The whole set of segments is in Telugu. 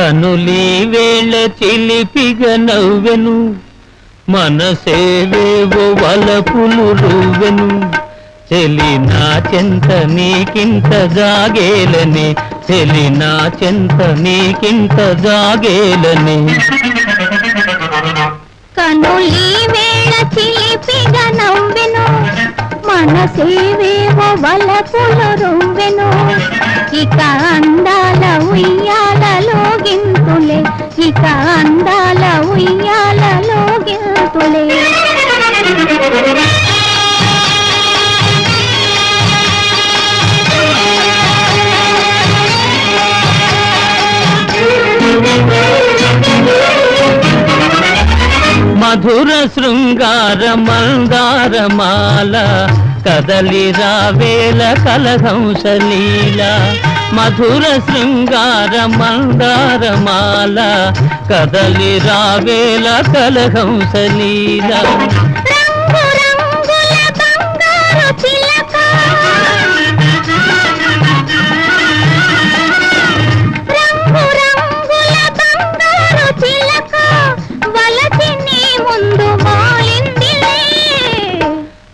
కనులీ వేళ చిలిపిగ నవ్వెను, మనసేవేవో వలపులు రువ్వెను. చెలి నా చెంత నీకింత జాగేలని, చెలి నా చెంత నీకింత జాగేలని. కనులీ వేళ చిలిపిగ నవ్వెను, మనసేవేవో వలపులు రువ్వెను. ఇక అందాల ఉయ్యాలలో గింతులే, ఇక అందాల ఉయ్యాలలో గింతులే. మధుర శృంగార మందారమాల కదలి రావేల కలహంసలీల. మధుర శృంగార మందారమాల కదలి రావేల కలహంసలీల.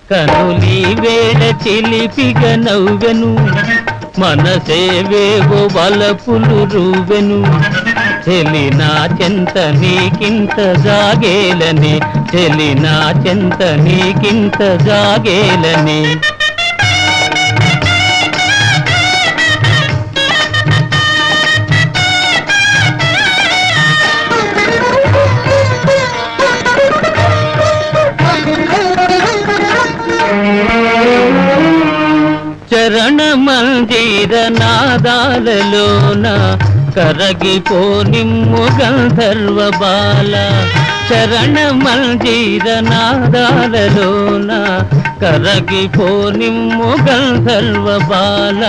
కనులీ వేళ చిలిపిగ నవ్వెను, మనసేవేవో వలపులు రువ్వెను. చెలి నా చెంత నీకింత జాగేలని, చెలి నా చెంత నీకింత జాగేలని. చరణ మందిర నాదాలలోన కరగిపోనిమ్ము గంధర్వ బాల. చరణ మందిర నాదాలలోన కరగిపోనిమ్ము గంధర్వ బాల.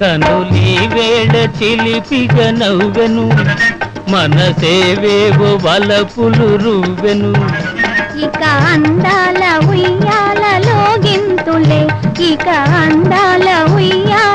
కనులీ వేళ చిలిపిగ నవ్వెను, మనసేవేవో వలపులు రువ్వెను. ఇక అందాల ఉయ్యాలలో గింతులే, ఇక అందాల ఉయ్యాల